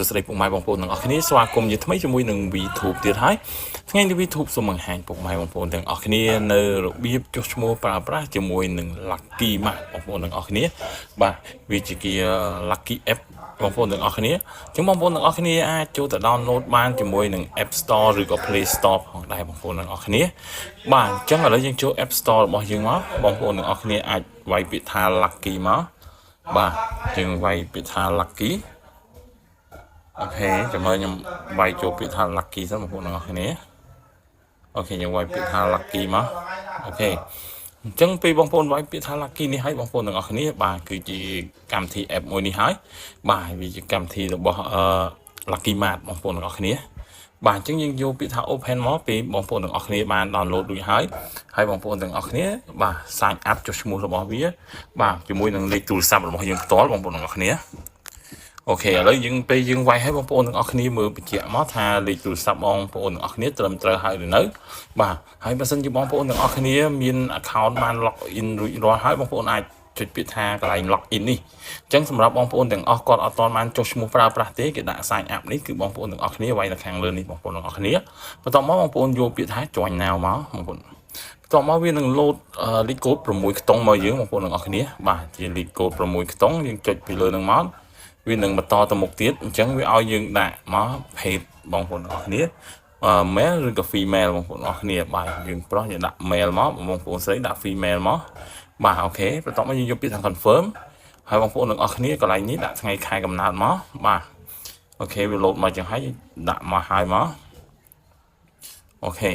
ស្រីពុកម៉ែបងប្អូនទាំងអស់គ្នាស្វាគមន៍ជាថ្មីជាមួយនឹង VTube ទៀតហើយថ្ងៃនេះ VTube សូមបង្ហាញពុកម៉ែបងប្អូនទាំងអស់គ្នានៅរបៀបចុះឈ្មោះប្រើប្រាស់ជាមួយនឹង Lucky Mark បងប្អូនទាំងអស់គ្នាបាទវាជា Lucky App បងប្អូនទាំងអស់គ្នាចឹងបងប្អូនទាំងអស់គ្នាអាចចូលទៅ download បានជាមួយនឹង App Store ឬក៏ Play Store ផងដែរបងប្អូនទាំងអស់គ្នាបាទអញ្ចឹងឥឡូវយើងចូល App Store របស់យើងមកបងប្អូនទាំងអស់គ្នាអាចវាយពាក្យថា Lucky មកបាទយើងវាយពាក្យថា Lucky អូខេចាំមើលខ្ញុំវាយចូលពាក្យថា Lucky សិនបងប្អូនទាំងអស់គ្នាអូខេយើងវាយពាក្យថា Lucky មកអូខេអញ្ចឹងពេលបងប្អូនវាយពាក្យថា Lucky នេះឲ្យបងប្អូនទាំងអស់គ្នាបាទគឺជាកម្មវិធី app មួយនេះហើយបាទវាជាកម្មវិធីរបស់Lucky Mark បងប្អូនទាំងអស់គ្នាបាទអញ្ចឹងយើងយកពាក្យថា open មកពេលបងប្អូនទាំងអស់គ្នាបាន download រួចហើយបងប្អូនទាំងអស់គ្នាបាទ sign up ចុះឈ្មោះរបស់វាបាទជាមួយនឹងលេខទូរស័ព្ទរបស់យើងផ្ទាល់បងប្អូនទាំងអស់គ្នាអូខេឥឡូវយើងពេលយើងវាយឲ្យបងប្អូនទាំងអស់គ្នាមើលបញ្ជាក់មកថាលេខទូរស័ព្ទបងប្អូនទាំងអស់គ្នាត្រឹមត្រូវហើយឬនៅបាទហើយបើសិនជាបងប្អូនទាំងអស់គ្នាមាន account បាន log in រួចរាល់ហើយបងប្អូនអាចចុចពាក្យថាកន្លែង log in នេះអញ្ចឹងសម្រាប់បងប្អូនទាំងអស់គាត់អត់ទាន់បានចុះឈ្មោះប្រើប្រាស់ទេគេដាក់ sign up នេះគឺបងប្អូនទាំងអស់គ្នាវាយនៅខាងលើនេះបងប្អូនទាំងអស់គ្នាបន្ទាប់មកបងប្អូនយកពាក្យថា join now មកបងប្អូនបន្ទាប់មកវានឹង load លេខកូដ6ខ្ទង់មកយើងបងប្អូនទាំងអស់គ្នាបាទជាលេខកូដ6ខ្ទង់យើងចុចពីលើនឹងមកវានឹងបន្តទៅមុខទៀតអញ្ចឹងវាឲ្យយើងដាក់មក page បងប្អូនទាំងអស់គ្នាmale ឬក៏ female បងប្អូនទាំងអស់គ្នាបាទយើងប្រុសយើងដាក់ male មកបងប្អូនស្រីដាក់ female មកបាទអូខេបន្ទាប់មកយើងយកពាក្យថា confirm ហើយបងប្អូនទាំងអស់គ្នាកន្លែងនេះដាក់ថ្ងៃខែកំណើតមកបាទអូខេវា load មកចឹងហើយដាក់មកហើយមកអូខេ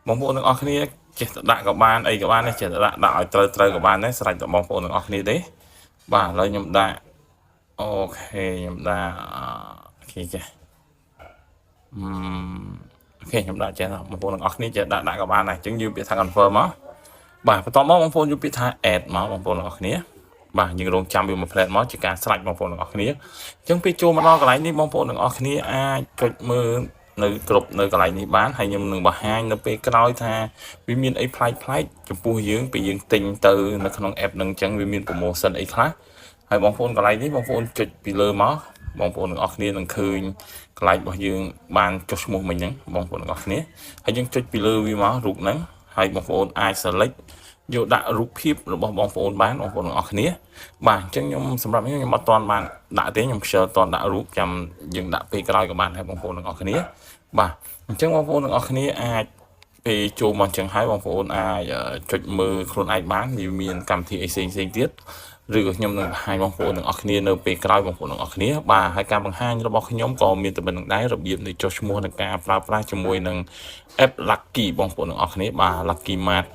បងប្អូនទាំងអស់គ្នាចេះតែដាក់ក៏បានអីក៏បានចេះតែដាក់ឲ្យត្រូវក៏បានដែរស្រេចតែបងប្អូនទាំងអស់គ្នាទេបាទឥឡូវខ្ញុំដាក់អូខេខ្ញុំដាក់អូខេចេះអូខេខ្ញុំដាក់ចេះបងប្អូនទាំងអស់គ្នាចេះដាក់ក៏បានដែរអញ្ចឹងយើងពាក្យថា confirm មកបាទបន្ទាប់មកបងប្អូនយកពាក្យថា add មកបងប្អូនទាំងអស់គ្នាបាទយើងរងចាំវាមួយ plate មកជាការស្រេចបងប្អូនទាំងអស់គ្នាអញ្ចឹងពេលចូលមកដល់កន្លែងនេះបងប្អូនទាំងអស់គ្នាអាចចុចមើលនៅគ្រប់នៅកន្លែងនេះបានហើយខ្ញុំនឹងបង្ហាញនៅពេលក្រោយថាវាមានអីប្លែកចំពោះយើងពេលយើងទិញទៅនៅក្នុង app នឹងអញ្ចឹងវាមាន promotion អីខ្លះហើយបងប្អូនកន្លែងនេះបងប្អូនចុចពីលើមកបងប្អូនទាំងអស់គ្នានឹងឃើញកន្លែងរបស់យើងបានចុះឈ្មោះមិញហ្នឹងបងប្អូនទាំងអស់គ្នាហើយយើងចុចពីលើវាមករូបហ្នឹងហើយបងប្អូនអាច select យកដាក់រូបភាពរបស់បងប្អូនបានបងប្អូនទាំងអស់គ្នាបាទអញ្ចឹងខ្ញុំសម្រាប់ខ្ញុំអត់ទាន់បានដាក់ទេខ្ញុំខ្ជិលអត់ទាន់ដាក់រូបចាំយើងដាក់ពេលក្រោយក៏បានដែរបងប្អូនទាំងអស់គ្នាបាទអញ្ចឹងបងប្អូនទាំងអស់គ្នាអាចពេលចូលមកអញ្ចឹងហើយបងប្អូនអាចចុចមើលខ្លួនឯងបានវាមានកម្មវិធីអីផ្សេងទៀតឬក៏ខ្ញុំនឹងបង្ហាញបងប្អូនទាំងអស់គ្នានៅពេលក្រោយបងប្អូនទាំងអស់គ្នាបាទហើយការបង្ហាញរបស់ខ្ញុំក៏មានតែប៉ុណ្្នឹងដែររបៀបនៃចុះឈ្មោះនៃការប្រើប្រាស់ជាមួយនឹង app Lucky បងប្អូនទាំងអស់គ្នាបាទ Lucky Mark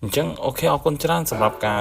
អញ្ចឹងអូខេអរគុណច្រើនសម្រាប់ការ